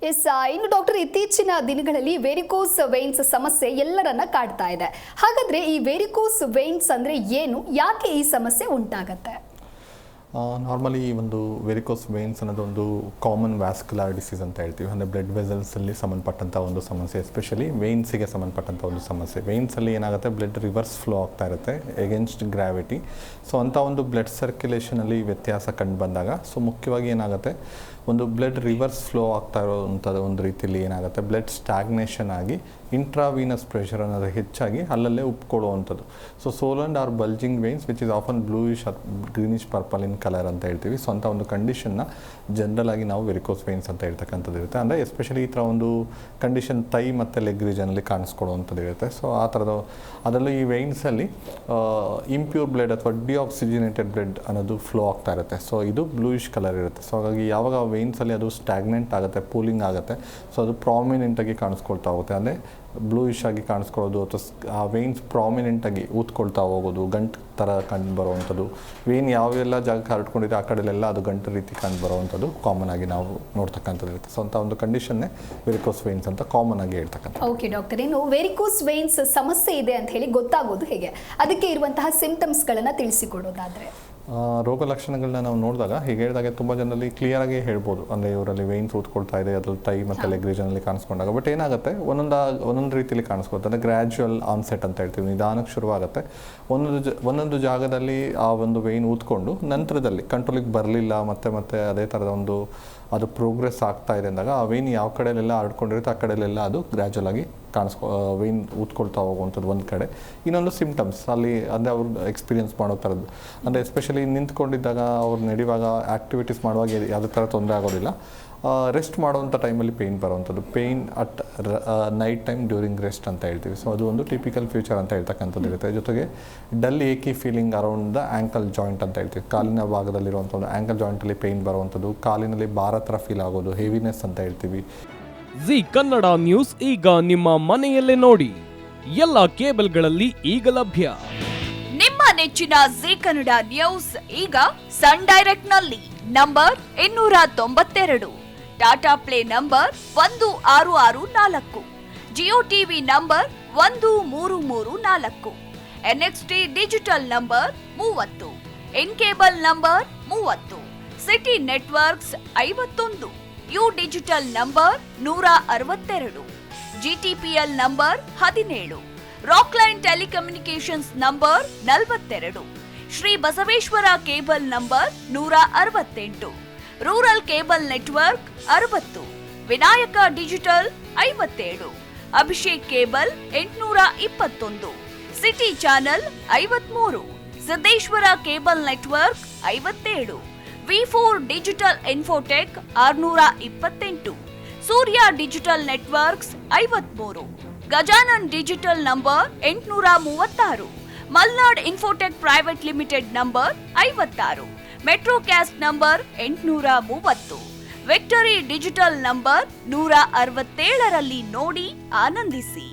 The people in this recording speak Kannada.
ಎಸ್ ಇನ್ನು ಡಾಕ್ಟರ್, ಇತ್ತೀಚಿನ ದಿನಗಳಲ್ಲಿ ವೆರಿಕೋಸ್ ವೇನ್ಸ್ ಸಮಸ್ಯೆ ಎಲ್ಲರನ್ನ ಕಾಡ್ತಾ ಇದೆ. ಹಾಗಾದ್ರೆ ಈ ವೆರಿಕೋಸ್ ವೇನ್ಸ್ ಅಂದ್ರೆ ಏನು, ಯಾಕೆ ಈ ಸಮಸ್ಯೆ ಉಂಟಾಗತ್ತೆ? ನಾರ್ಮಲಿ ಒಂದು ವೆರಿಕೋಸ್ ವೇನ್ಸ್ ಅನ್ನೋದು ಒಂದು ಕಾಮನ್ ವ್ಯಾಸ್ಕ್ಯುಲರ್ ಡಿಸೀಸ್ ಅಂತ ಹೇಳ್ತೀವಿ. ಅಂದರೆ ಬ್ಲಡ್ ವೆಸಲ್ಸಲ್ಲಿ ಸಂಬಂಧಪಟ್ಟಂಥ ಒಂದು ಸಮಸ್ಯೆ, ಎಸ್ಪೆಷಲಿ ವೇನ್ಸಿಗೆ ಸಂಬಂಧಪಟ್ಟಂಥ ಒಂದು ಸಮಸ್ಯೆ. ವೇನ್ಸಲ್ಲಿ ಏನಾಗುತ್ತೆ, ಬ್ಲಡ್ ರಿವರ್ಸ್ ಫ್ಲೋ ಆಗ್ತಾ ಇರುತ್ತೆ ಎಗೇನ್ಸ್ಟ್ ಗ್ರಾವಿಟಿ. ಸೊ ಅಂಥ ಒಂದು ಬ್ಲಡ್ ಸರ್ಕ್ಯುಲೇಷನಲ್ಲಿ ವ್ಯತ್ಯಾಸ ಕಂಡು ಬಂದಾಗ, ಸೊ ಮುಖ್ಯವಾಗಿ ಏನಾಗುತ್ತೆ, ಒಂದು ಬ್ಲಡ್ ರಿವರ್ಸ್ ಫ್ಲೋ ಆಗ್ತಾ ಇರೋವಂಥದ್ದು ಒಂದು ರೀತಿಯಲ್ಲಿ ಏನಾಗುತ್ತೆ, ಬ್ಲಡ್ ಸ್ಟಾಗ್ನೇಷನ್ ಆಗಿ ಇಂಟ್ರಾವೀನಸ್ ಪ್ರೆಷರ್ ಅನ್ನೋದು ಹೆಚ್ಚಾಗಿ ಅಲ್ಲಲ್ಲೇ ಉಪ್ಕೊಳ್ಳುವಂಥದ್ದು. So swollen or bulging veins which is often bluish or greenish purple in colour ಅಂತ ಹೇಳ್ತೀವಿ. ಸೊ ಅಂಥ ಒಂದು ಕಂಡೀಷನ್ನ ಜನರಲ್ ಆಗಿ ನಾವು ವೆರಿಕೋಸ್ ವೇನ್ಸ್ ಅಂತ ಹೇಳ್ತಕ್ಕಂಥದ್ದು ಇರುತ್ತೆ. ಅಂದರೆ ಎಸ್ಪೆಷಲಿ ಈ ಥರ ಒಂದು ಕಂಡೀಷನ್ ತೈ ಮತ್ತು ಲೆಗ್ ರೀಜನಲ್ಲಿ ಕಾಣಿಸ್ಕೊಳ್ಳುವಂಥದ್ದು ಇರುತ್ತೆ. ಸೊ ಆ ಥರದ ಅದರಲ್ಲೂ ಈ ವೇನ್ಸಲ್ಲಿ ಇಂಪ್ಯೂರ್ ಬ್ಲಡ್ ಅಥವಾ ಡಿಆಕ್ಸಿಜಿನೇಟೆಡ್ ಬ್ಲಡ್ ಅನ್ನೋದು ಫ್ಲೋ ಆಗ್ತಾ ಇರುತ್ತೆ. ಸೊ ಇದು ಬ್ಲೂಯಿಶ್ ಕಲರ್ ಇರುತ್ತೆ. ಸೊ ಹಾಗಾಗಿ ಯಾವಾಗ ವೇನ್ಸಲ್ಲಿ ಅದು ಸ್ಟಾಗ್ನೆಂಟ್ ಆಗುತ್ತೆ, ಪೂಲಿಂಗ್ ಆಗುತ್ತೆ, ಸೊ ಅದು ಪ್ರಾಮಿನೆಂಟಾಗಿ ಕಾಣಿಸ್ಕೊಳ್ತಾ ಹೋಗುತ್ತೆ. ಅಂದರೆ ಬ್ಲೂಯಿಶ್ ಆಗಿ ಕಾಣಿಸ್ಕೊಳ್ಳೋದು ಅಥವಾ ಆ ವೇನ್ಸ್ ಪ್ರಾಮಿನೆಂಟಾಗಿ ಊದ್ಕೊಳ್ತಾ ಹೋಗೋದು, ಗಂಟು ಥರ ಕಂಡು ಬರುವಂಥದ್ದು. ವೇನ್ ಯಾವೆಲ್ಲ ಜಾಗಕ್ಕೆ ಹರಡ್ಕೊಂಡಿದೆ ಆ ಕಡೆಲೆಲ್ಲ ಅದು ಗಂಟು ರೀತಿ ಕಂಡು ಬರುವಂಥದ್ದು ಕಾಮನ್ ಆಗಿ ನಾವು ನೋಡ್ತಕ್ಕಂಥದ್ದು ಇರುತ್ತೆ. ಸೊ ಅಂಥ ಒಂದು ಕಂಡೀಷನ್ನೇ ವೆರಿಕೋಸ್ ವೇನ್ಸ್ ಅಂತ ಕಾಮನ್ ಆಗಿ ಹೇಳ್ತಕ್ಕಂಥ. ಓಕೆ ಡಾಕ್ಟರ್, ಇನ್ನು ವೆರಿಕೋಸ್ ವೇನ್ಸ್ ಸಮಸ್ಯೆ ಇದೆ ಅಂತ ಹೇಳಿ ಗೊತ್ತಾಗೋದು ಹೇಗೆ? ಅದಕ್ಕೆ ಇರುವಂತಹ ಸಿಂಪ್ಟಮ್ಸ್ಗಳನ್ನು ತಿಳಿಸಿಕೊಡೋದಾದರೆ? ರೋಗ ಲಕ್ಷಣಗಳನ್ನ ನಾವು ನೋಡಿದಾಗ, ಹೀಗೆ ಹೇಳಿದಾಗೆ ತುಂಬ ಜನರಲ್ಲಿ ಕ್ಲಿಯರಾಗಿ ಹೇಳ್ಬೋದು. ಅಂದರೆ ಇವರಲ್ಲಿ ವೇನ್ಸ್ ಊದ್ಕೊಳ್ತಾ ಇದೆ, ಅದ್ರಲ್ಲಿ ಟೈ ಮತ್ತು ಲೆಗ್ ರೀಜನಲ್ಲಿ ಕಾಣಿಸ್ಕೊಂಡಾಗ. ಬಟ್ ಏನಾಗುತ್ತೆ, ಒಂದೊಂದು ರೀತಿಯಲ್ಲಿ ಕಾಣಿಸ್ಕೊಳ್ತಾ, ಅಂದರೆ ಗ್ರ್ಯಾಜುವಲ್ ಆನ್ಸೆಟ್ ಅಂತ ಹೇಳ್ತೀವಿ, ನಿಧಾನಕ್ಕೆ ಶುರುವಾಗುತ್ತೆ. ಒಂದೊಂದು ಜಾಗದಲ್ಲಿ ಆ ಒಂದು ವೇನ್ ಊದ್ಕೊಂಡು ನಂತರದಲ್ಲಿ ಕಂಟ್ರೋಲಿಗೆ ಬರಲಿಲ್ಲ, ಮತ್ತೆ ಅದೇ ಥರದ ಒಂದು ಅದು ಪ್ರೋಗ್ರೆಸ್ ಆಗ್ತಾ ಇದೆ ಅಂದಾಗ ಆ ವೇನ್ ಯಾವ ಕಡೆಯಲ್ಲೆಲ್ಲ ಹರಡ್ಕೊಂಡಿರುತ್ತೆ ಆ ಕಡೆಯಲ್ಲೆಲ್ಲ ಅದು ಗ್ರ್ಯಾಜುವಲ್ ಆಗಿ ವೇನ್ ಊದ್ಕೊಳ್ತಾ ಹೋಗುವಂಥದ್ದು ಒಂದು ಕಡೆ. ಇನ್ನೊಂದು ಸಿಂಪ್ಟಮ್ಸ್ ಅಲ್ಲಿ ಅಂದರೆ ಅವ್ರು ಎಕ್ಸ್ಪೀರಿಯನ್ಸ್ ಮಾಡೋ ಥರದ್ದು, ಅಂದರೆ ಎಸ್ಪೆಷಲಿ ನಿಂತ್ಕೊಂಡಿದ್ದಾಗ ಅವ್ರು ನಡೆಯುವಾಗ ಆ್ಯಕ್ಟಿವಿಟೀಸ್ ಮಾಡುವಾಗ ಯಾವುದೇ ಥರ ತೊಂದರೆ ಆಗೋದಿಲ್ಲ. ರೆಸ್ಟ್ ಮಾಡುವಂಥ ಟೈಮಲ್ಲಿ ಪೇಯ್ನ್ ಬರುವಂಥದ್ದು, pain at night time during rest ಅಂತ ಹೇಳ್ತೀವಿ. ಸೊ ಅದು ಒಂದು ಟಿಪಿಕಲ್ ಫ್ಯೂಚರ್ ಅಂತ ಹೇಳ್ತಕ್ಕಂಥದ್ದು ಇರುತ್ತೆ. ಜೊತೆಗೆ dull achy feeling around the ankle joint ಅಂತ ಹೇಳ್ತೀವಿ. ಕಾಲಿನ ಭಾಗದಲ್ಲಿರುವಂಥ ಒಂದು ಆ್ಯಂಕಲ್ ಜಾಯಿಂಟಲ್ಲಿ ಪೇಯ್ನ್ ಬರುವಂಥದ್ದು, ಕಾಲಿನಲ್ಲಿ ಭಾರ ಥರ ಫೀಲ್ ಆಗೋದು, ಹೆವಿನೆಸ್ ಅಂತ ಹೇಳ್ತೀವಿ. ಜಿ ಕನ್ನಡ ನ್ಯೂಸ್ ಈಗ ನಿಮ್ಮ ಮನೆಯಲ್ಲೇ ನೋಡಿ, ಎಲ್ಲ ಕೇಬಲ್ಗಳಲ್ಲಿ ಈಗ ಲಭ್ಯ. ನಿಮ್ಮ ನೆಚ್ಚಿನ ಜಿ ಕನ್ನಡ ನ್ಯೂಸ್ ಈಗ ಸನ್ ಡೈರೆಕ್ಟ್ ನಲ್ಲಿ number 292, Tata Play number 1664, Jio TV number 1334, NXT digital number 30, in cable number 30, City Networks 51, U digital number 162, GTPL number 17, Rockline telecommunications number 42, Shri Basaveshwara cable number 168, rural cable network 60, Vinayaka digital 57, Abhishek cable 821, city channel 53, Siddeshwara cable network 57, ವಿ4 digital Infotech 628, Surya digital networks 53, Gajanan digital number 836, Malnad Infotech private limited number 56, Metrocast number 830, Victory digital number 167ರಲ್ಲಿ ನೋಡಿ ಆನಂದಿಸಿ.